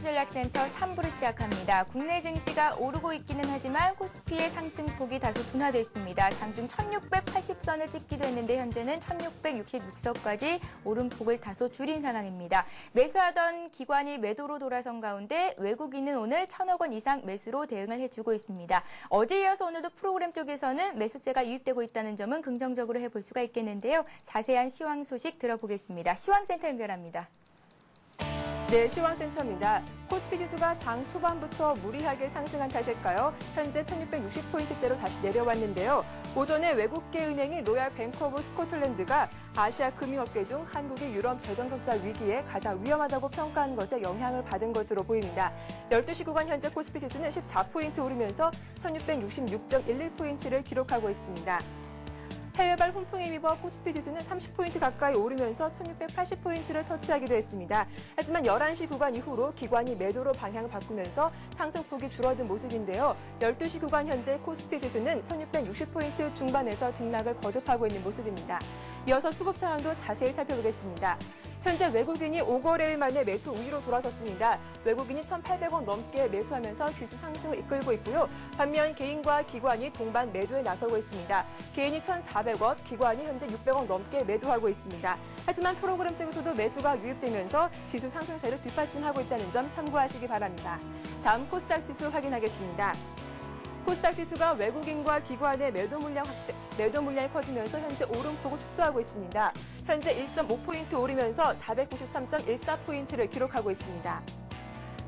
투자전략센터 3부를 시작합니다. 국내 증시가 오르고 있기는 하지만 코스피의 상승폭이 다소 둔화됐습니다. 장중 1680선을 찍기도 했는데 현재는 1666선까지 오름폭을 다소 줄인 상황입니다. 매수하던 기관이 매도로 돌아선 가운데 외국인은 오늘 1,000억 원 이상 매수로 대응을 해주고 있습니다. 어제 이어서 오늘도 프로그램 쪽에서는 매수세가 유입되고 있다는 점은 긍정적으로 해볼 수가 있겠는데요. 자세한 시황 소식 들어보겠습니다. 시황센터 연결합니다. 네, 시황센터입니다. 코스피 지수가 장 초반부터 무리하게 상승한 탓일까요? 현재 1660포인트대로 다시 내려왔는데요. 오전에 외국계 은행인 로얄 뱅크 오브 스코틀랜드가 아시아 금융업계 중 한국이 유럽 재정적자 위기에 가장 위험하다고 평가한 것에 영향을 받은 것으로 보입니다. 12시 구간 현재 코스피 지수는 14포인트 오르면서 1666.11포인트를 기록하고 있습니다. 해외발 훈풍에 힘입어 코스피 지수는 30포인트 가까이 오르면서 1680포인트를 터치하기도 했습니다. 하지만 11시 구간 이후로 기관이 매도로 방향을 바꾸면서 상승폭이 줄어든 모습인데요. 12시 구간 현재 코스피 지수는 1660포인트 중반에서 등락을 거듭하고 있는 모습입니다. 이어서 수급 상황도 자세히 살펴보겠습니다. 현재 외국인이 5거래일 만에 매수 우위로 돌아섰습니다. 외국인이 1,800원 넘게 매수하면서 지수 상승을 이끌고 있고요. 반면 개인과 기관이 동반 매도에 나서고 있습니다. 개인이 1,400원, 기관이 현재 600원 넘게 매도하고 있습니다. 하지만 프로그램 쪽에서도 매수가 유입되면서 지수 상승세를 뒷받침하고 있다는 점 참고하시기 바랍니다. 다음 코스닥 지수 확인하겠습니다. 코스닥 지수가 외국인과 기관의 매도 물량이 커지면서 현재 오름폭을 축소하고 있습니다. 현재 1.5포인트 오르면서 493.14포인트를 기록하고 있습니다.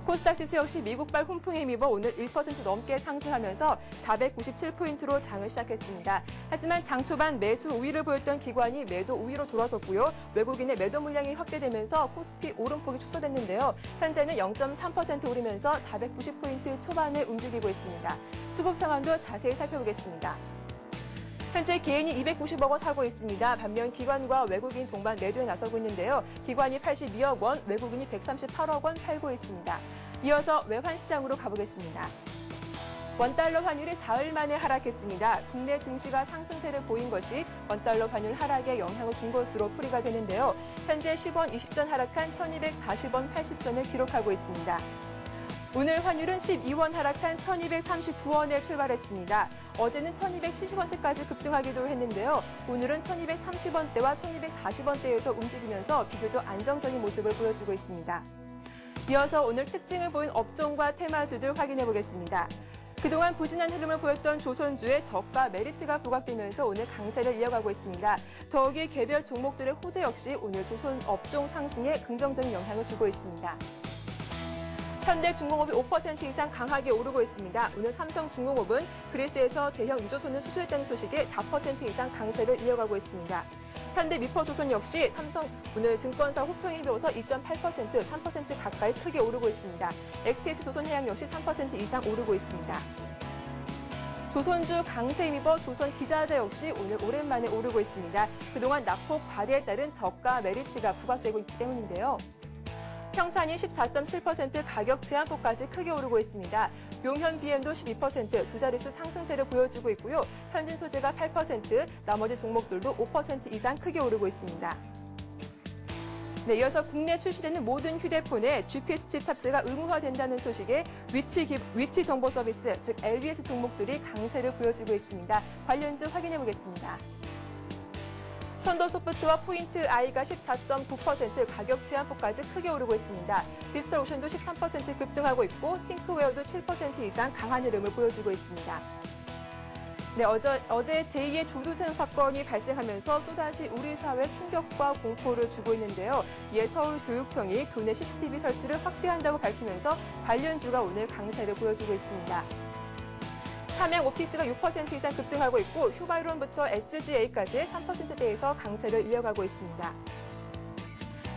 코스닥 지수 역시 미국발 훈풍에 힘입어 오늘 1% 넘게 상승하면서 497포인트로 장을 시작했습니다. 하지만 장 초반 매수 우위를 보였던 기관이 매도 우위로 돌아섰고요. 외국인의 매도 물량이 확대되면서 코스피 오름폭이 축소됐는데요. 현재는 0.3% 오르면서 490포인트 초반을 움직이고 있습니다. 수급 상황도 자세히 살펴보겠습니다. 현재 개인이 290억 원 사고 있습니다. 반면 기관과 외국인 동반 매도에 나서고 있는데요. 기관이 82억 원, 외국인이 138억 원 팔고 있습니다. 이어서 외환 시장으로 가보겠습니다. 원달러 환율이 사흘 만에 하락했습니다. 국내 증시가 상승세를 보인 것이 원달러 환율 하락에 영향을 준 것으로 풀이가 되는데요. 현재 10원 20전 하락한 1240원 80전을 기록하고 있습니다. 오늘 환율은 12원 하락한 1239원에 출발했습니다. 어제는 1270원대까지 급등하기도 했는데요. 오늘은 1230원대와 1240원대에서 움직이면서 비교적 안정적인 모습을 보여주고 있습니다. 이어서 오늘 특징을 보인 업종과 테마주들 확인해 보겠습니다. 그동안 부진한 흐름을 보였던 조선주의 저가 메리트가 부각되면서 오늘 강세를 이어가고 있습니다. 더욱이 개별 종목들의 호재 역시 오늘 조선 업종 상승에 긍정적인 영향을 주고 있습니다. 현대중공업이 5% 이상 강하게 오르고 있습니다. 오늘 삼성중공업은 그리스에서 대형 유조선을 수주했다는 소식에 4% 이상 강세를 이어가고 있습니다. 현대미퍼조선 역시 오늘 증권사 호평에 힘입어서 2.8%, 3% 가까이 크게 오르고 있습니다. XTS조선해양 역시 3% 이상 오르고 있습니다. 조선주 강세에 힘입어 조선기자재 역시 오늘 오랜만에 오르고 있습니다. 그동안 낙폭 과대에 따른 저가 메리트가 부각되고 있기 때문인데요. 평산이 14.7% 가격 제한폭까지 크게 오르고 있습니다. 용현 BM도 12% 두 자릿수 상승세를 보여주고 있고요. 현진 소재가 8%, 나머지 종목들도 5% 이상 크게 오르고 있습니다. 네, 이어서 국내 출시되는 모든 휴대폰에 GPS 칩 탑재가 의무화된다는 소식에 위치 정보 서비스, 즉 LBS 종목들이 강세를 보여주고 있습니다. 관련주 확인해 보겠습니다. 선도소프트와 포인트 I가 14.9% 가격 제한폭까지 크게 오르고 있습니다. 디지털오션도 13% 급등하고 있고 팅크웨어도 7% 이상 강한 흐름을 보여주고 있습니다. 네, 어제 제2의 조두순 사건이 발생하면서 또다시 우리 사회에 충격과 공포를 주고 있는데요. 이에 서울교육청이 교내 CCTV 설치를 확대한다고 밝히면서 관련주가 오늘 강세를 보여주고 있습니다. 삼양옵틱스가 6% 이상 급등하고 있고 휴바이론부터 SGA까지 3%대에서 강세를 이어가고 있습니다.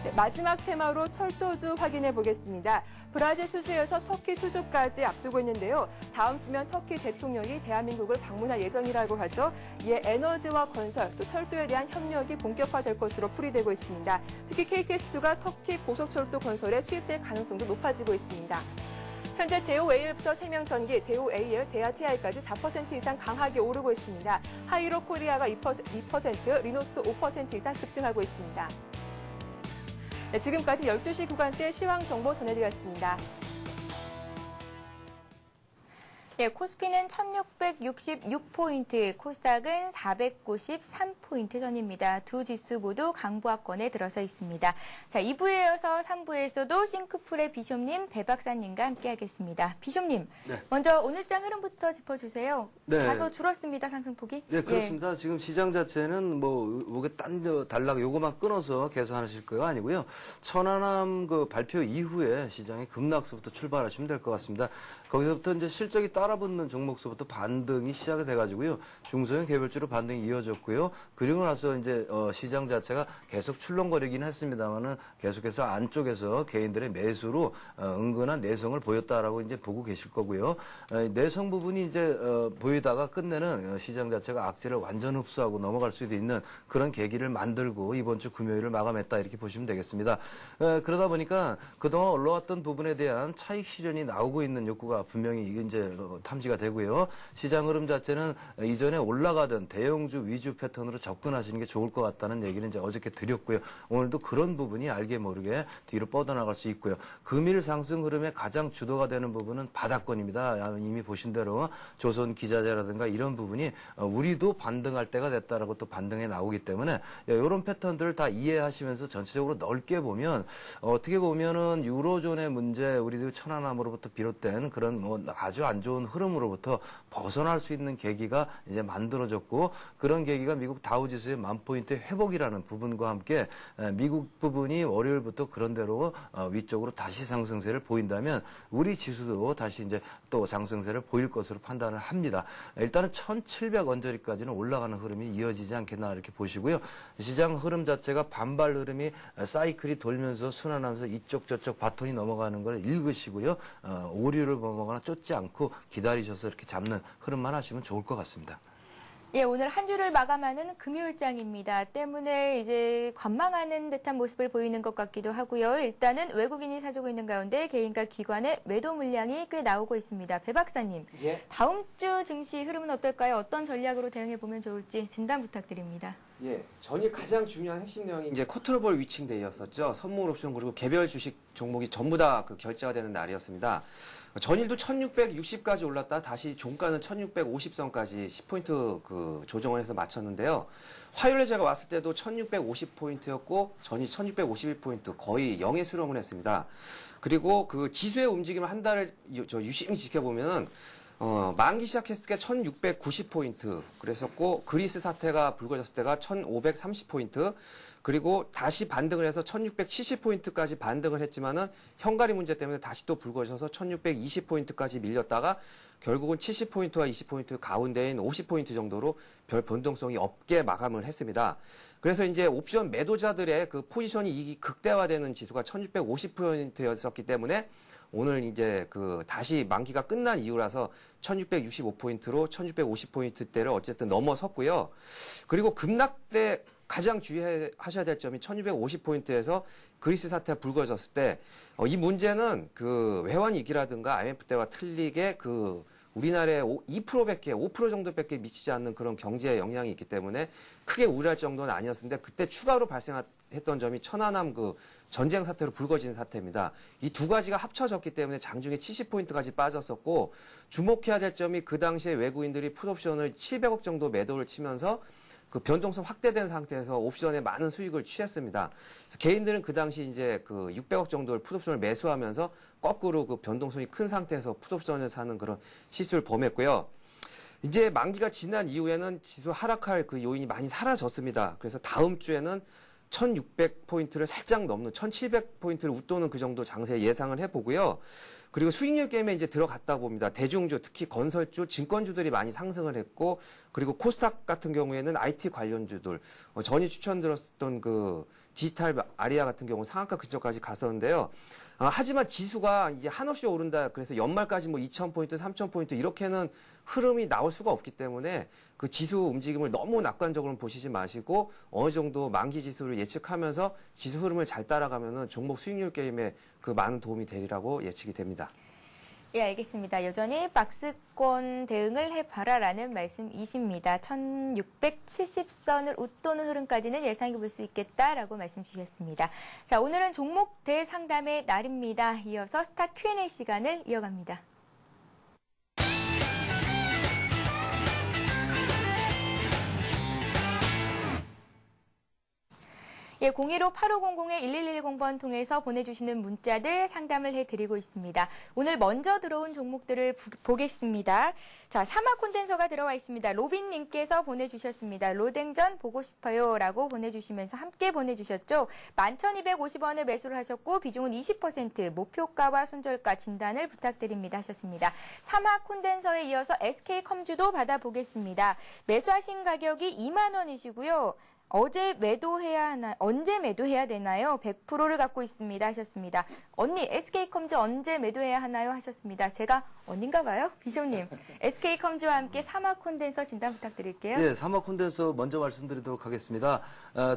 네, 마지막 테마로 철도주 확인해 보겠습니다. 브라질 수주에서 터키 수주까지 앞두고 있는데요. 다음 주면 터키 대통령이 대한민국을 방문할 예정이라고 하죠. 이에 에너지와 건설, 또 철도에 대한 협력이 본격화될 것으로 풀이되고 있습니다. 특히 KTX2가 터키 고속철도 건설에 수입될 가능성도 높아지고 있습니다. 현재 대우AL부터 생명전기, 대우AL, 대하TI까지 4% 이상 강하게 오르고 있습니다. 하이로 코리아가 2%, 리노스도 5% 이상 급등하고 있습니다. 네, 지금까지 12시 구간대 시황 정보 전해드렸습니다. 예, 코스피는 1666포인트, 코스닥은 493포인트 선입니다. 두 지수 모두 강보합권에 들어서 있습니다. 자, 2부에 이어서 3부에서도 싱크풀의 비숍님, 배 박사님과 함께하겠습니다. 비숍님, 네. 먼저 오늘장 흐름부터 짚어주세요. 네. 다소 줄었습니다, 상승폭이. 네, 그렇습니다. 지금 시장 자체는 요게 단락 요거만 끊어서 계산하실 거가 아니고요. 천안함 그 발표 이후에 시장이 급락서부터 출발하시면 될 것 같습니다. 거기서부터 이제 실적이 따라붙는 종목서부터 반등이 시작이 돼가지고요. 중소형 개별주로 반등이 이어졌고요. 그리고 나서 이제 시장 자체가 계속 출렁거리긴 했습니다만은 계속해서 안쪽에서 개인들의 매수로 은근한 내성을 보였다라고 이제 보고 계실 거고요. 내성 부분이 이제 보이다가 끝내는 시장 자체가 악재를 완전 흡수하고 넘어갈 수도 있는 그런 계기를 만들고 이번 주 금요일을 마감했다 이렇게 보시면 되겠습니다. 그러다 보니까 그동안 올라왔던 부분에 대한 차익 실현이 나오고 있는 욕구가 분명히 이제 탐지가 되고요. 시장 흐름 자체는 이전에 올라가던 대형주 위주 패턴으로 접근하시는 게 좋을 것 같다는 얘기는 이제 어저께 드렸고요. 오늘도 그런 부분이 알게 모르게 뒤로 뻗어나갈 수 있고요. 금일 상승 흐름의 가장 주도가 되는 부분은 바닥권입니다. 이미 보신 대로 조선 기자재라든가 이런 부분이 우리도 반등할 때가 됐다라고 또 반등해 나오기 때문에 이런 패턴들을 다 이해하시면서 전체적으로 넓게 보면 어떻게 보면은 유로존의 문제, 우리도 천안함으로부터 비롯된 그런 아주 안 좋은 흐름으로부터 벗어날 수 있는 계기가 이제 만들어졌고 그런 계기가 미국 다우지수의 10,000포인트 회복이라는 부분과 함께 미국 부분이 월요일부터 그런 대로 위쪽으로 다시 상승세를 보인다면 우리 지수도 다시 이제 또 상승세를 보일 것으로 판단을 합니다. 일단은 1,700 언저리까지는 올라가는 흐름이 이어지지 않겠나 이렇게 보시고요. 시장 흐름 자체가 반발 흐름이 사이클이 돌면서 순환하면서 이쪽 저쪽 바톤이 넘어가는 걸 읽으시고요. 오류를 범하거나 쫓지 않고 기다리셔서 이렇게 잡는 흐름만 하시면 좋을 것 같습니다. 예, 오늘 한 주를 마감하는 금요일장입니다. 때문에 이제 관망하는 듯한 모습을 보이는 것 같기도 하고요. 일단은 외국인이 사주고 있는 가운데 개인과 기관의 매도 물량이 꽤 나오고 있습니다. 배 박사님, 예. 다음 주 증시 흐름은 어떨까요? 어떤 전략으로 대응해 보면 좋을지 진단 부탁드립니다. 예, 전일 가장 중요한 핵심 내용이 이제 컨트롤볼 위칭데이였었죠. 선물 옵션 그리고 개별 주식 종목이 전부 다 그 결제가 되는 날이었습니다. 전일도 1660까지 올랐다 다시 종가는 1650선까지 10포인트 그 조정을 해서 맞췄는데요. 화요일에 제가 왔을 때도 1650포인트였고 전일 1651포인트 거의 0의 수렴을 했습니다. 그리고 그 지수의 움직임을 한 달을 유심히 지켜보면은 만기 시작했을 때 1690포인트 그랬었고 그리스 사태가 불거졌을 때가 1530포인트 그리고 다시 반등을 해서 1670포인트까지 반등을 했지만은 현가리 문제 때문에 다시 또 불거져서 1620포인트까지 밀렸다가 결국은 70포인트와 20포인트 가운데인 50포인트 정도로 별 변동성이 없게 마감을 했습니다. 그래서 이제 옵션 매도자들의 그 포지션이 이익이 극대화되는 지수가 1650포인트였었기 때문에 오늘 이제 그 다시 만기가 끝난 이후라서 1665포인트로 1650포인트대를 어쨌든 넘어섰고요. 그리고 급락 때 가장 주의하셔야 될 점이 1650포인트에서 그리스 사태가 불거졌을 때 이 문제는 그 외환위기라든가 IMF 때와 틀리게 그 우리나라의 2%밖에 5% 정도밖에 미치지 않는 그런 경제에 영향이 있기 때문에 크게 우려할 정도는 아니었는데 그때 추가로 발생했던 점이 천안함 그 전쟁 사태로 불거진 사태입니다. 이 두 가지가 합쳐졌기 때문에 장중에 70포인트까지 빠졌었고 주목해야 될 점이 그 당시에 외국인들이 풋옵션을 700억 정도 매도를 치면서 그 변동성 확대된 상태에서 옵션에 많은 수익을 취했습니다. 그래서 개인들은 그 당시 이제 그 600억 정도를 풋옵션을 매수하면서 거꾸로 그 변동성이 큰 상태에서 풋옵션을 사는 그런 실수를 범했고요. 이제 만기가 지난 이후에는 지수 하락할 그 요인이 많이 사라졌습니다. 그래서 다음 주에는 1600포인트를 살짝 넘는 1700포인트를 웃도는 그 정도 장세 예상을 해보고요. 그리고 수익률 게임에 이제 들어갔다 봅니다. 대중주, 특히 건설주, 증권주들이 많이 상승을 했고, 그리고 코스닥 같은 경우에는 IT 관련주들, 전이 추천드렸던 그 디지털 아리아 같은 경우 상한가 근처까지 갔었는데요. 하지만 지수가 이제 한없이 오른다. 그래서 연말까지 뭐 2000포인트, 3000포인트 이렇게는 흐름이 나올 수가 없기 때문에 그 지수 움직임을 너무 낙관적으로 보시지 마시고 어느 정도 만기 지수를 예측하면서 지수 흐름을 잘 따라가면은 종목 수익률 게임에 그 많은 도움이 되리라고 예측이 됩니다. 예, 알겠습니다. 여전히 박스권 대응을 해봐라라는 말씀이십니다. 1670선을 웃도는 흐름까지는 예상해 볼 수 있겠다라고 말씀 주셨습니다. 자, 오늘은 종목 대상담의 날입니다. 이어서 스타 Q&A 시간을 이어갑니다. 예, 015-8500-1110번 통해서 보내주시는 문자들 상담을 해드리고 있습니다. 오늘 먼저 들어온 종목들을 보겠습니다. 자, 사마 콘덴서가 들어와 있습니다. 로빈님께서 보내주셨습니다. 로댕전 보고 싶어요 라고 보내주시면서 함께 보내주셨죠. 11,250원에 매수를 하셨고 비중은 20%, 목표가와 손절가 진단을 부탁드립니다 하셨습니다. 사마 콘덴서에 이어서 SK컴주도 받아보겠습니다. 매수하신 가격이 2만 원이시고요. 언제 매도해야 되나요? 100%를 갖고 있습니다 하셨습니다. 언니, SK컴즈 언제 매도해야 하나요? 하셨습니다. 제가 언니인가 봐요? 비숍님, SK컴즈와 함께 사마 콘덴서 진단 부탁드릴게요. 네, 사마 콘덴서 먼저 말씀드리도록 하겠습니다.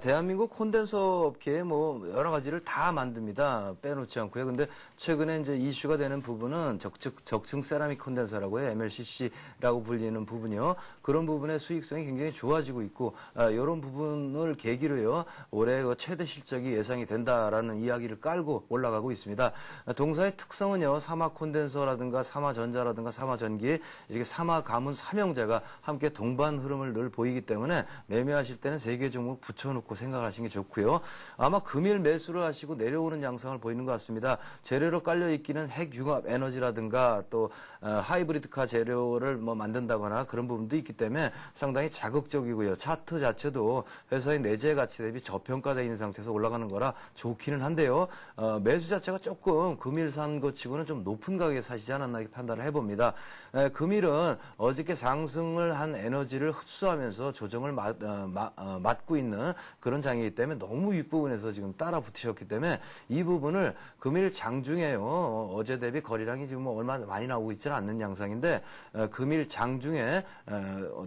대한민국 콘덴서 업계에 뭐 여러 가지를 다 만듭니다. 빼놓지 않고요. 근데 최근에 이제 이슈가 되는 부분은 적층 세라믹 콘덴서라고 해요. MLCC라고 불리는 부분이요. 그런 부분의 수익성이 굉장히 좋아지고 있고, 이런 부분을 계기로요. 올해 최대 실적이 예상이 된다라는 이야기를 깔고 올라가고 있습니다. 동사의 특성은요. 사마 콘덴서라든가 사마 전자라든가 사마전기 이렇게 사마 가문 삼형제가 함께 동반 흐름을 늘 보이기 때문에 매매하실 때는 3개 종목 붙여놓고 생각하시는 게 좋고요. 아마 금일 매수를 하시고 내려오는 양상을 보이는 것 같습니다. 재료로 깔려있기는 핵융합 에너지라든가 또 하이브리드카 재료를 뭐 만든다거나 그런 부분도 있기 때문에 상당히 자극적이고요. 차트 자체도 회사의 내재 가치 대비 저평가되어 있는 상태에서 올라가는 거라 좋기는 한데요. 매수 자체가 조금 금일 산 것 치고는 좀 높은 가격에 사시지 않았나 이렇게 판단을 해봅니다. 금일은 어저께 상승을 한 에너지를 흡수하면서 조정을 맞고 있는 그런 장이기 때문에 너무 윗부분에서 지금 따라 붙으셨기 때문에 이 부분을 금일 장중에요. 어제 대비 거래량이 지금 뭐 얼마 많이 나오고 있지는 않는 양상인데 금일 장중에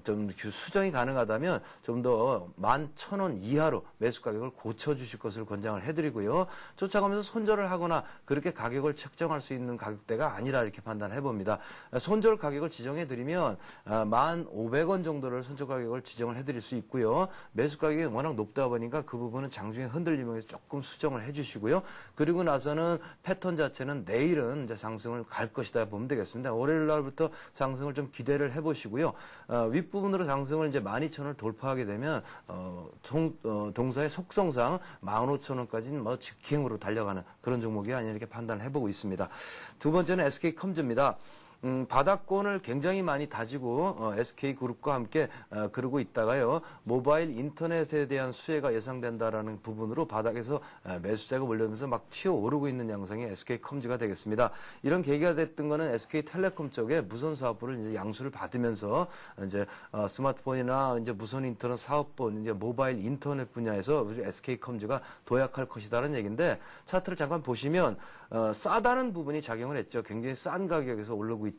좀 수정이 가능하다면 좀 더 11,000원 이하로 매수 가격을 고쳐주실 것을 권장을 해드리고요. 쫓아가면서 손절을 하거나 그렇게 가격을 책정할 수 있는 가격대가 아니라 이렇게 판단해 봅니다. 손절 가격을 지정해 드리면 1,500원 정도를 손절 가격을 지정을 해드릴 수 있고요. 매수 가격이 워낙 높다 보니까 그 부분은 장중에 흔들리면서 조금 수정을 해주시고요. 그리고 나서는 패턴 자체는 내일은 이제 상승을 갈 것이다 보면 되겠습니다. 월요일 날부터 상승을 좀 기대를 해보시고요. 윗부분으로 상승을 이제 12,000원을 돌파하게 되면 동사의 속성상 15,000원까지는 뭐 직행으로 달려가는 그런 종목이 아니라 이렇게 판단을 해보고 있습니다. 두 번째는 SK컴즈입니다. 바닥권을 굉장히 많이 다지고 SK그룹과 함께 그러고 있다가요. 모바일 인터넷에 대한 수혜가 예상된다라는 부분으로 바닥에서 매수자가 몰려오면서 막 튀어오르고 있는 양상이 SK컴즈가 되겠습니다. 이런 계기가 됐던 거는 SK텔레콤 쪽에 무선 사업부를 이제 양수를 받으면서 이제 스마트폰이나 이제 무선 인터넷 사업본 이제 모바일 인터넷 분야에서 SK컴즈가 도약할 것이다라는 얘기인데 차트를 잠깐 보시면 싸다는 부분이 작용을 했죠. 굉장히 싼 가격에서 오르고 있다.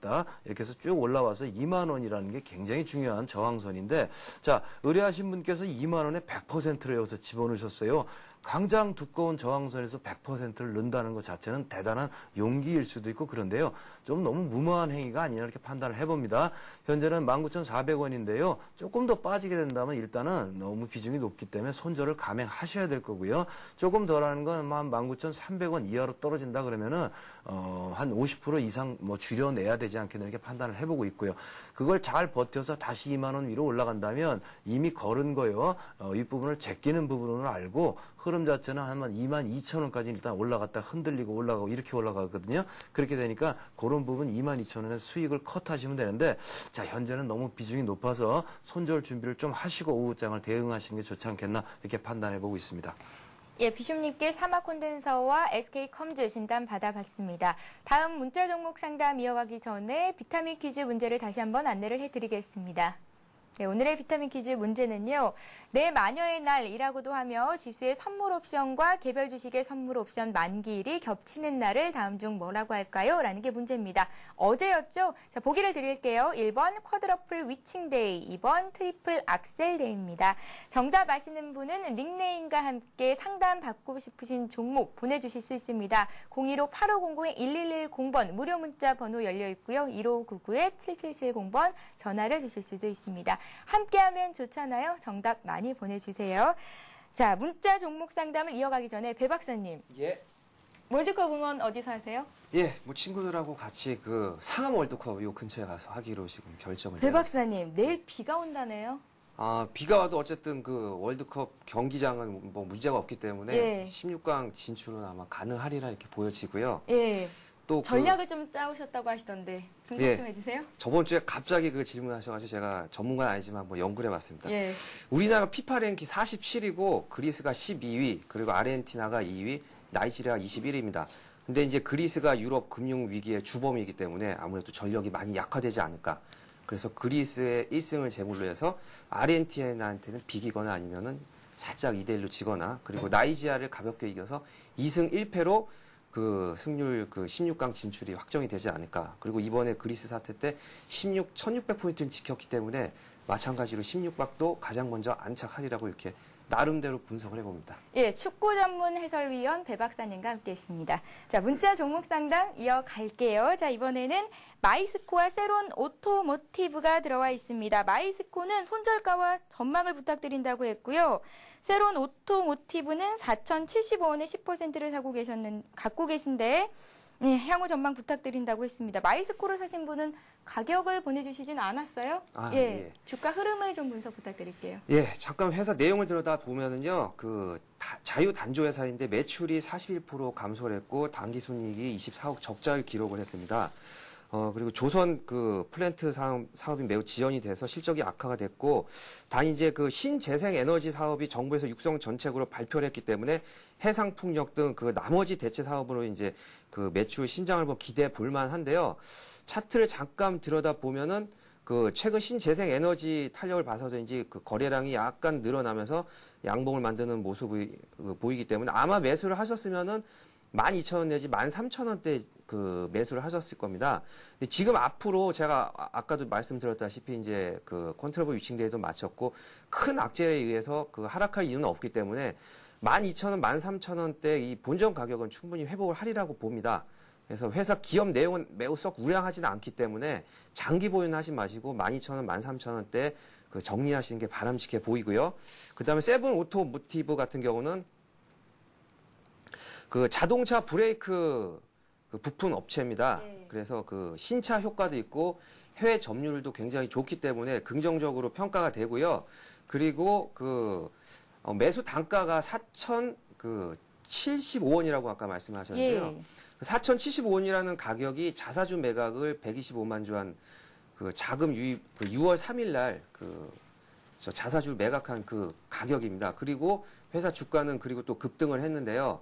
이렇게 해서 쭉 올라와서 2만 원이라는 게 굉장히 중요한 저항선인데 자, 의뢰하신 분께서 2만 원에 100%를 여기서 집어넣으셨어요. 강장 두꺼운 저항선에서 100%를 넣는다는 것 자체는 대단한 용기일 수도 있고 그런데요. 좀 너무 무모한 행위가 아니냐 이렇게 판단을 해봅니다. 현재는 19,400원인데요. 조금 더 빠지게 된다면 일단은 너무 비중이 높기 때문에 손절을 감행하셔야 될 거고요. 조금 덜하는 건 한 19,300원 이하로 떨어진다 그러면은 한 50% 이상 뭐 줄여내야 되지 않겠나 이렇게 판단을 해보고 있고요. 그걸 잘 버텨서 다시 2만 원 위로 올라간다면 이미 걸은 거요. 윗부분을 제끼는 부분을 알고 흐름 자체는 한 22,000원까지 일단 올라갔다 흔들리고 올라가고 이렇게 올라가거든요. 그렇게 되니까 그런 부분 22,000원의 수익을 컷하시면 되는데 자, 현재는 너무 비중이 높아서 손절 준비를 좀 하시고 오후장을 대응하시는 게 좋지 않겠나 이렇게 판단해 보고 있습니다. 예, 비숍님께 사마 콘덴서와 SK컴즈 진단 받아봤습니다. 다음 문자 종목 상담 이어가기 전에 비타민 퀴즈 문제를 다시 한번 안내를 해드리겠습니다. 네, 오늘의 비타민 퀴즈 문제는요. 내 마녀의 날이라고도 하며 지수의 선물 옵션과 개별 주식의 선물 옵션 만기일이 겹치는 날을 다음 중 뭐라고 할까요? 라는 게 문제입니다. 어제였죠? 자, 보기를 드릴게요. 1번 쿼드러플 위칭데이, 2번 트리플 악셀데이입니다. 정답 아시는 분은 닉네임과 함께 상담 받고 싶으신 종목 보내주실 수 있습니다. 015-8500-1110번 무료 문자 번호 열려 있고요. 1599-7770번 전화를 주실 수도 있습니다. 함께하면 좋잖아요. 정답 많이 보내주세요. 자, 문자 종목 상담을 이어가기 전에 배 박사님. 예. 월드컵 응원 어디서 하세요? 예, 뭐 친구들하고 같이 그 상암 월드컵 요 근처에 가서 하기로 지금 결정을 배 내렸습니다. 박사님, 내일 비가 온다네요. 비가 와도 어쨌든 그 월드컵 경기장은 뭐 문제가 없기 때문에 예. 16강 진출은 아마 가능하리라 이렇게 보여지고요. 예. 또 전략을 좀 짜오셨다고 하시던데 분석 예. 좀 해주세요. 저번 주에 갑자기 그 질문하셔가지고 제가 전문가는 아니지만 한번 연구를 해봤습니다. 예. 우리나라 피파 랭킹 47위고 그리스가 12위, 그리고 아르헨티나가 2위, 나이지리아가 21위입니다. 근데 이제 그리스가 유럽 금융 위기의 주범이기 때문에 아무래도 전력이 많이 약화되지 않을까. 그래서 그리스의 1승을 제물로 해서 아르헨티나한테는 비기거나 아니면은 살짝 2대1로 지거나, 그리고 나이지리아를 가볍게 이겨서 2승 1패로 그 승률 그 16강 진출이 확정이 되지 않을까. 그리고 이번에 그리스 사태 때 16,600포인트를 지켰기 때문에 마찬가지로 16박도 가장 먼저 안착하리라고 이렇게 나름대로 분석을 해봅니다. 예, 축구 전문 해설위원 배 박사님과 함께했습니다. 자, 문자 종목 상담 이어갈게요. 자, 이번에는 마이스코와 세론 오토모티브가 들어와 있습니다. 마이스코는 손절가와 전망을 부탁드린다고 했고요. 세론 오토모티브는 4,075원에 10%를 갖고 계신데, 네, 향후 전망 부탁드린다고 했습니다. 마이스코를 사신 분은 가격을 보내주시진 않았어요? 예, 주가 흐름을 좀 분석 부탁드릴게요. 예, 잠깐 회사 내용을 들여다 보면은요, 자유 단조 회사인데 매출이 41% 감소를 했고 당기순이익이 24억 적자를 기록을 했습니다. 그리고 조선 그 플랜트 사업이 매우 지연이 돼서 실적이 악화가 됐고, 단 이제 그 신재생 에너지 사업이 정부에서 육성 정책으로 발표를 했기 때문에 해상풍력 등 그 나머지 대체 사업으로 이제 그 매출 신장을 기대해 볼 만한데요. 차트를 잠깐 들여다 보면은 그 최근 신재생 에너지 탄력을 봐서인지 그 거래량이 약간 늘어나면서 양봉을 만드는 모습이 보이기 때문에 아마 매수를 하셨으면은 12,000원 내지 13,000원대 그 매수를 하셨을 겁니다. 근데 지금 앞으로 제가 아까도 말씀드렸다시피 이제 그 컨트롤 위칭데이도 마쳤고 큰 악재에 의해서 그 하락할 이유는 없기 때문에 12,000원, 13,000원대 이 본전 가격은 충분히 회복을 하리라고 봅니다. 그래서 회사 기업 내용은 매우 썩 우량하지는 않기 때문에 장기 보유는 하지 마시고 12,000원, 13,000원대 그 정리하시는 게 바람직해 보이고요. 그 다음에 세븐 오토모티브 같은 경우는 그 자동차 브레이크 그 부품 업체입니다. 네. 그래서 그 신차 효과도 있고 해외 점유율도 굉장히 좋기 때문에 긍정적으로 평가가 되고요. 그리고 그 매수 단가가 4,075원이라고 아까 말씀하셨는데요. 예. 4,075원이라는 가격이 자사주 매각을 125만 주 한 그 자금 유입 그 6월 3일 날 저 자사주를 매각한 그 가격입니다. 그리고 회사 주가는 그리고 또 급등을 했는데요.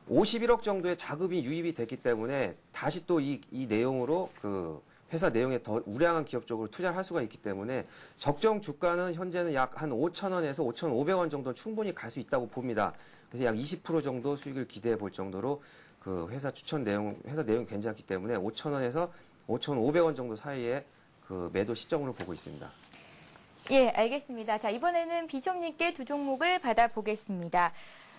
51억 정도의 자금이 유입이 됐기 때문에 다시 또 이 내용으로 그 회사 내용에 더 우량한 기업 쪽으로 투자를 할 수가 있기 때문에 적정 주가는 현재는 약 한 5,000원에서 5,500원 정도 충분히 갈 수 있다고 봅니다. 그래서 약 20% 정도 수익을 기대해 볼 정도로 그 회사 내용이 괜찮기 때문에 5,000원에서 5,500원 정도 사이에 그 매도 시점으로 보고 있습니다. 예, 알겠습니다. 자, 이번에는 비숍님께 두 종목을 받아보겠습니다.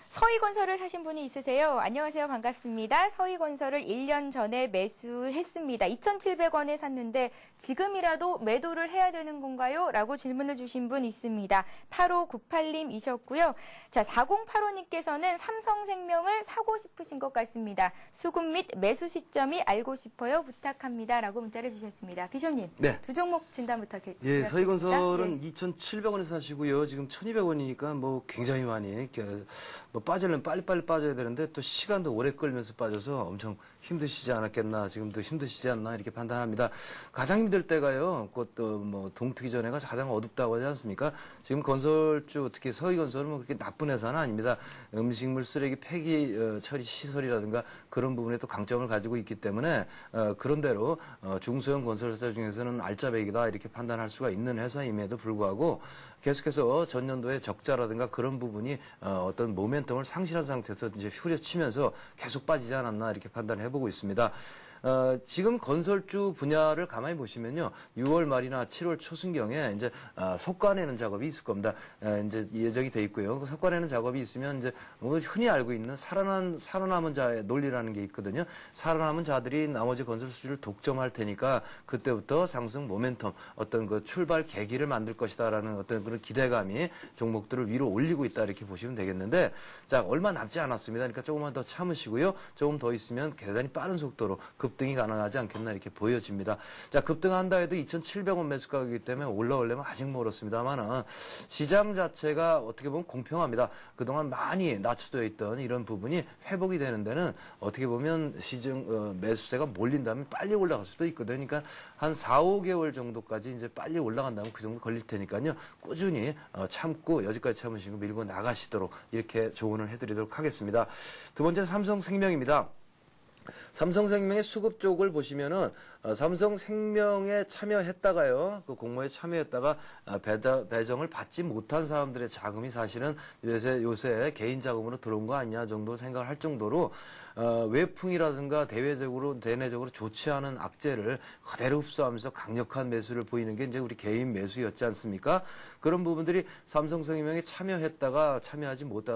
서희건설을 사신 분이 있으세요? 안녕하세요. 반갑습니다. 서희건설을 1년 전에 매수했습니다. 2,700원에 샀는데 지금이라도 매도를 해야 되는 건가요? 라고 질문을 주신 분 있습니다. 8598님이셨고요. 자, 4085님께서는 삼성생명을 사고 싶으신 것 같습니다. 수급 및 매수 시점이 알고 싶어요. 부탁합니다. 라고 문자를 주셨습니다. 비숍님, 네. 두 종목 진단 부탁드립니다. 예, 서희건설은 2,700원에 사시고요. 지금 1,200원이니까 뭐 굉장히 많이 뭐 빠지려면 빨리빨리 빠져야 되는데 또 시간도 오래 끌면서 빠져서 엄청 힘드시지 않았겠나, 지금도 힘드시지 않나 이렇게 판단합니다. 가장 힘들 때가요, 그것도 뭐 동트기 전에가 가장 어둡다고 하지 않습니까? 지금 건설주, 특히 서희건설은 뭐 그렇게 나쁜 회사는 아닙니다. 음식물 쓰레기 폐기 처리 시설이라든가 그런 부분에 또 강점을 가지고 있기 때문에 그런 대로 중소형 건설사 중에서는 알짜배기다 이렇게 판단할 수가 있는 회사임에도 불구하고 계속해서 전년도에 적자라든가 그런 부분이 어떤 모멘텀을 상실한 상태에서 이제 후려치면서 계속 빠지지 않았나 이렇게 판단해 보고 있습니다. 지금 건설주 분야를 가만히 보시면요, 6월 말이나 7월 초순경에 이제 속가내는 작업이 있을 겁니다. 이제 예정이 돼 있고요. 그 속가내는 작업이 있으면 이제 뭐 흔히 알고 있는 살아남은 자의 논리라는 게 있거든요. 살아남은 자들이 나머지 건설주를 독점할 테니까 그때부터 상승 모멘텀, 어떤 그 출발 계기를 만들 것이다라는 어떤 그런 기대감이 종목들을 위로 올리고 있다 이렇게 보시면 되겠는데, 자, 얼마 남지 않았습니다. 그러니까 조금만 더 참으시고요. 조금 더 있으면 대단히 빠른 속도로 급등이 가능하지 않겠나 이렇게 보여집니다. 자, 급등한다 해도 2,700원 매수 가격이기 때문에 올라오려면 아직 멀었습니다만은 시장 자체가 어떻게 보면 공평합니다. 그동안 많이 낮춰져 있던 이런 부분이 회복이 되는 데는 어떻게 보면 시중 매수세가 몰린다면 빨리 올라갈 수도 있거든요. 그러니까 한 4, 5개월 정도까지 이제 빨리 올라간다면 그 정도 걸릴 테니까요. 꾸준히 참고 여기까지 참으시고 밀고 나가시도록 이렇게 조언을 해드리도록 하겠습니다. 두 번째 삼성생명입니다. 삼성생명의 수급 쪽을 보시면은 삼성생명에 참여했다가요, 그 공모에 참여했다가 배정을 받지 못한 사람들의 자금이 사실은 요새 개인 자금으로 들어온 거 아니냐 정도 생각을 할 정도로 외풍이라든가 대내적으로 좋지 않은 악재를 그대로 흡수하면서 강력한 매수를 보이는 게 이제 우리 개인 매수였지 않습니까? 그런 부분들이 삼성생명에 참여했다가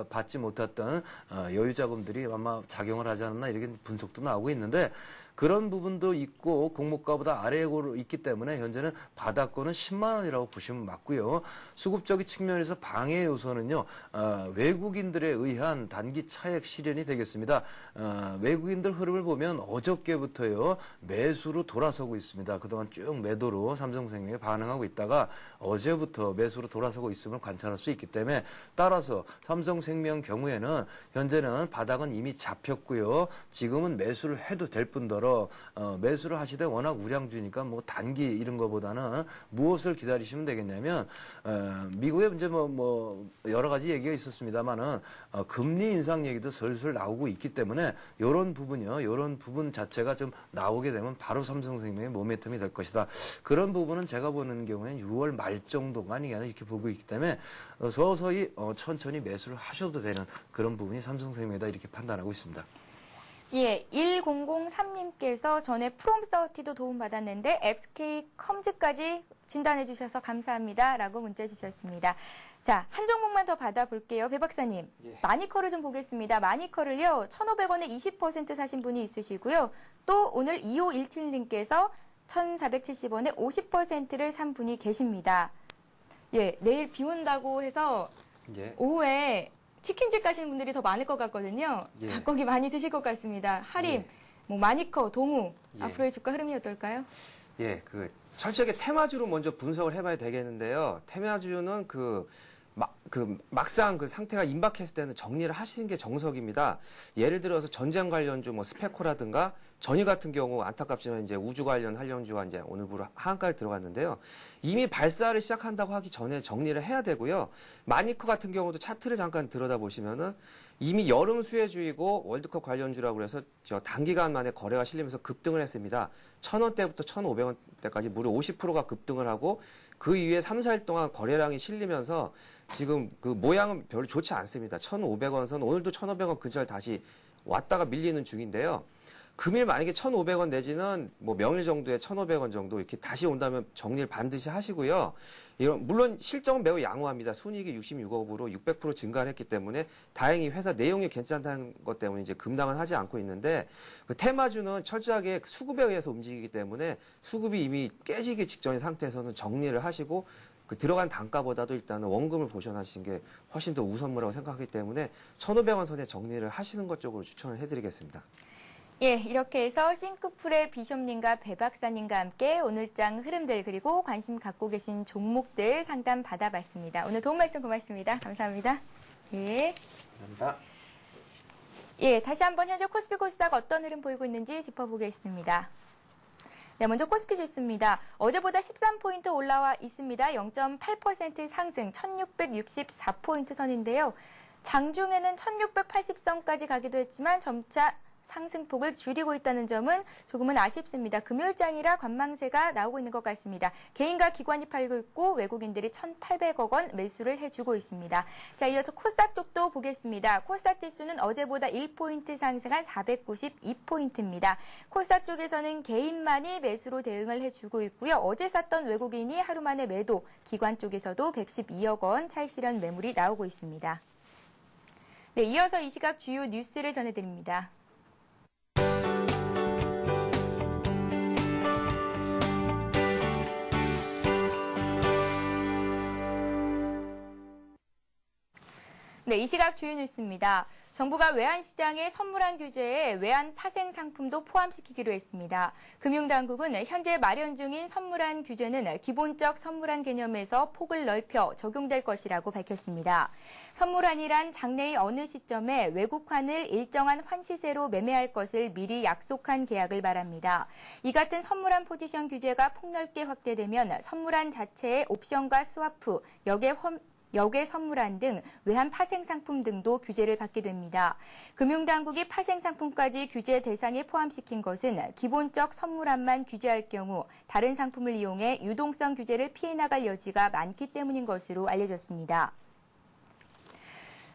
받지 못했던 여유 자금들이 아마 작용을 하지 않았나 이렇게 분석도 나오고 있는데 그런 부분도 있고 공모가보다 아래에 있기 때문에 현재는 바닥권은 10만 원이라고 보시면 맞고요. 수급적인 측면에서 방해 요소는요. 외국인들에 의한 단기 차익 실현이 되겠습니다. 외국인들 흐름을 보면 어저께부터요. 매수로 돌아서고 있습니다. 그동안 쭉 매도로 삼성생명에 반응하고 있다가 어제부터 매수로 돌아서고 있음을 관찰할 수 있기 때문에 따라서 삼성생명 경우에는 현재는 바닥은 이미 잡혔고요. 지금은 매수를 해도 될 뿐더러 매수를 하시되 워낙 우량주니까 뭐 단기 이런 거보다는 무엇을 기다리시면 되겠냐면 미국에 이제 뭐 여러 가지 얘기가 있었습니다만은 금리 인상 얘기도 슬슬 나오고 있기 때문에 이런 부분 자체가 좀 나오게 되면 바로 삼성생명의 모멘텀이 될 것이다. 그런 부분은 제가 보는 경우에는 6월 말 정도가 아니냐 이렇게 보고 있기 때문에 서서히 천천히 매수를 하셔도 되는 그런 부분이 삼성생명이다 이렇게 판단하고 있습니다. 예, 1003님께서 전에 프롬서티도 도움받았는데 FK컴즈까지 진단해 주셔서 감사합니다. 라고 문자 주셨습니다. 자, 한 종목만 더 받아볼게요. 배 박사님, 예. 마니커를 좀 보겠습니다. 마니커를요, 1,500원에 20% 사신 분이 있으시고요. 또 오늘 2517님께서 1,470원에 50%를 산 분이 계십니다. 예, 내일 비 온다고 해서 예. 오후에 치킨집 가시는 분들이 더 많을 것 같거든요. 예. 닭고기 많이 드실 것 같습니다. 하림, 예. 뭐 마니커, 동우, 예. 앞으로의 주가 흐름이 어떨까요? 예, 철저하게 테마주로 먼저 분석을 해봐야 되겠는데요. 테마주는 막상 그 상태가 임박했을 때는 정리를 하시는 게 정석입니다. 예를 들어서 전쟁 관련주, 뭐 스페코라든가 전일 같은 경우 안타깝지만 이제 우주 관련 관련주가 이제 오늘부로 하한가를 들어갔는데요. 이미 발사를 시작한다고 하기 전에 정리를 해야 되고요. 마니커 같은 경우도 차트를 잠깐 들여다보시면은 이미 여름 수혜주이고 월드컵 관련주라고 해서 단기간 만에 거래가 실리면서 급등을 했습니다. 1,000원대부터 1,500원대까지 무려 50%가 급등을 하고 그 이후에 3, 4일 동안 거래량이 실리면서 지금 그 모양은 별로 좋지 않습니다. 1,500원 선 오늘도 1,500원 근처를 다시 왔다가 밀리는 중인데요. 금일 만약에 1,500원 내지는 뭐 명일 정도에 1,500원 정도 이렇게 다시 온다면 정리를 반드시 하시고요. 물론 실적은 매우 양호합니다. 순이익이 66억으로 600% 증가를 했기 때문에 다행히 회사 내용이 괜찮다는 것 때문에 이제 급락은 하지 않고 있는데 그 테마주는 철저하게 수급에 의해서 움직이기 때문에 수급이 이미 깨지기 직전인 상태에서는 정리를 하시고 그 들어간 단가보다도 일단은 원금을 보전하시는 게 훨씬 더 우선무라고 생각하기 때문에 1,500원 선에 정리를 하시는 것 쪽으로 추천을 해드리겠습니다. 예, 이렇게 해서 싱크풀의 비숍님과 배 박사님과 함께 오늘장 흐름들 그리고 관심 갖고 계신 종목들 상담 받아봤습니다. 오늘 도움 말씀 고맙습니다. 감사합니다. 예. 감사합니다. 예, 다시 한번 현재 코스피 코스닥 어떤 흐름 보이고 있는지 짚어보겠습니다. 네, 먼저 코스피 지수입니다. 어제보다 13포인트 올라와 있습니다. 0.8% 상승, 1664포인트 선인데요. 장중에는 1680선까지 가기도 했지만 점차 상승폭을 줄이고 있다는 점은 조금은 아쉽습니다. 금요일장이라 관망세가 나오고 있는 것 같습니다. 개인과 기관이 팔고 있고 외국인들이 1,800억 원 매수를 해주고 있습니다. 자, 이어서 코스닥 쪽도 보겠습니다. 코스닥 지수는 어제보다 1포인트 상승한 492포인트입니다. 코스닥 쪽에서는 개인만이 매수로 대응을 해주고 있고요. 어제 샀던 외국인이 하루 만에 매도, 기관 쪽에서도 112억 원 차익 실현 매물이 나오고 있습니다. 네, 이어서 이 시각 주요 뉴스를 전해드립니다. 네, 이 시각 주요 뉴스입니다. 정부가 외환시장의 선물한 규제에 외환 파생 상품도 포함시키기로 했습니다. 금융당국은 현재 마련 중인 선물한 규제는 기본적 선물한 개념에서 폭을 넓혀 적용될 것이라고 밝혔습니다. 선물한이란 장래의 어느 시점에 외국환을 일정한 환시세로 매매할 것을 미리 약속한 계약을 말합니다. 이 같은 선물한 포지션 규제가 폭넓게 확대되면 선물한 자체의 옵션과 스와프, 역외 선물한 등 외환 파생 상품 등도 규제를 받게 됩니다. 금융당국이 파생 상품까지 규제 대상에 포함시킨 것은 기본적 선물한만 규제할 경우 다른 상품을 이용해 유동성 규제를 피해 나갈 여지가 많기 때문인 것으로 알려졌습니다.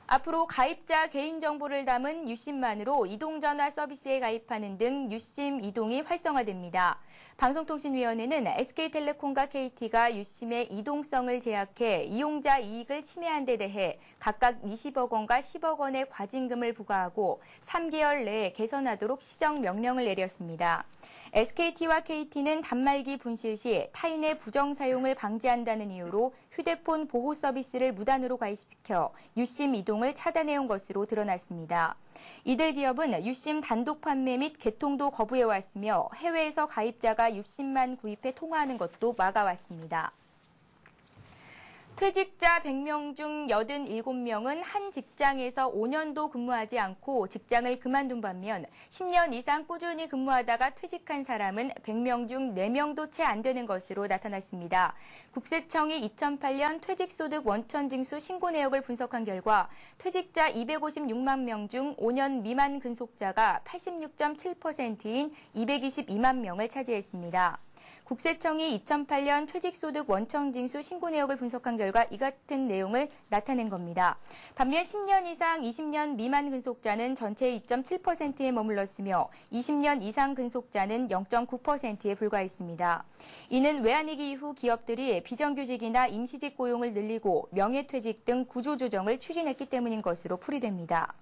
앞으로 가입자 개인정보를 담은 유심만으로 이동전화 서비스에 가입하는 등 유심 이동이 활성화됩니다. 방송통신위원회는 SK텔레콤과 KT가 유심의 이동성을 제약해 이용자 이익을 침해한 데 대해 각각 20억 원과 10억 원의 과징금을 부과하고 3개월 내에 개선하도록 시정 명령을 내렸습니다. SKT와 KT는 단말기 분실 시 타인의 부정 사용을 방지한다는 이유로 휴대폰 보호 서비스를 무단으로 가입시켜 유심 이동을 차단해온 것으로 드러났습니다. 이들 기업은 유심 단독 판매 및 개통도 거부해왔으며 해외에서 가입자가 유심만 구입해 통화하는 것도 막아왔습니다. 퇴직자 100명 중 87명은 한 직장에서 5년도 근무하지 않고 직장을 그만둔 반면 10년 이상 꾸준히 근무하다가 퇴직한 사람은 100명 중 4명도 채 안 되는 것으로 나타났습니다. 국세청이 2008년 퇴직소득 원천징수 신고 내역을 분석한 결과 퇴직자 256만 명 중 5년 미만 근속자가 86.7%인 222만 명을 차지했습니다. 국세청이 2008년 퇴직소득 원천징수 신고 내역을 분석한 결과 이 같은 내용을 나타낸 겁니다. 반면 10년 이상 20년 미만 근속자는 전체의 2.7%에 머물렀으며 20년 이상 근속자는 0.9%에 불과했습니다. 이는 외환위기 이후 기업들이 비정규직이나 임시직 고용을 늘리고 명예퇴직 등 구조조정을 추진했기 때문인 것으로 풀이됩니다.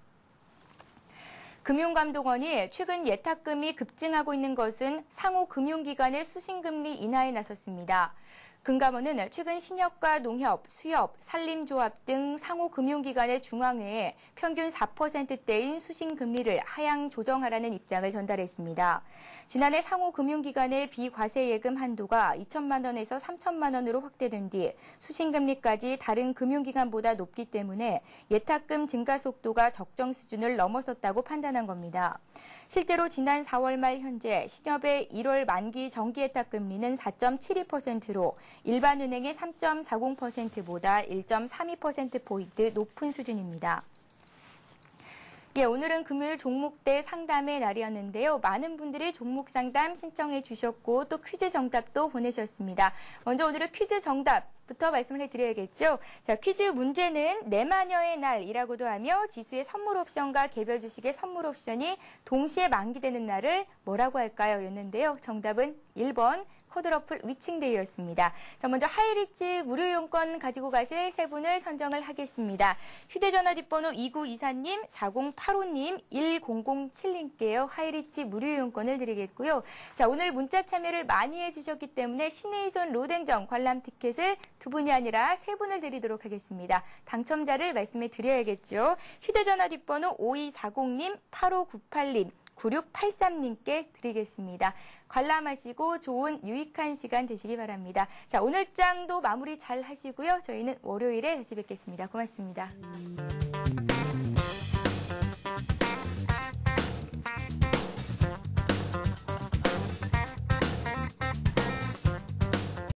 금융감독원이 최근 예탁금이 급증하고 있는 것은 상호 금융기관의 수신금리 인하에 나섰습니다. 금감원은 최근 신협과 농협, 수협, 산림조합 등 상호 금융기관의 중앙회에 평균 4%대인 수신금리를 하향 조정하라는 입장을 전달했습니다. 지난해 상호 금융기관의 비과세 예금 한도가 2천만 원에서 3천만 원으로 확대된 뒤 수신금리까지 다른 금융기관보다 높기 때문에 예탁금 증가 속도가 적정 수준을 넘어섰다고 판단한 겁니다. 실제로 지난 4월 말 현재 신협의 1월 만기 정기예탁금리는 4.72%로 일반은행의 3.40%보다 1.32%포인트 높은 수준입니다. 예, 오늘은 금요일 종목대 상담의 날이었는데요. 많은 분들이 종목 상담 신청해 주셨고 또 퀴즈 정답도 보내셨습니다. 먼저 오늘의 퀴즈 정답부터 말씀을 해드려야겠죠. 자, 퀴즈 문제는 내마녀의 날이라고도 하며 지수의 선물 옵션과 개별 주식의 선물 옵션이 동시에 만기되는 날을 뭐라고 할까요? 였는데요. 정답은 1번. 코드러플 위칭데이였습니다. 자, 먼저 하이리치 무료이용권 가지고 가실 세 분을 선정을 하겠습니다. 휴대전화 뒷번호 2924님, 4085님, 1007님께요. 하이리치 무료이용권을 드리겠고요. 자, 오늘 문자 참여를 많이 해주셨기 때문에 신의 손 로댕정 관람 티켓을 두 분이 아니라 세 분을 드리도록 하겠습니다. 당첨자를 말씀해 드려야겠죠. 휴대전화 뒷번호 5240님, 8598님, 9683님께 드리겠습니다. 관람하시고 좋은 유익한 시간 되시기 바랍니다. 자, 오늘 장도 마무리 잘 하시고요. 저희는 월요일에 다시 뵙겠습니다. 고맙습니다.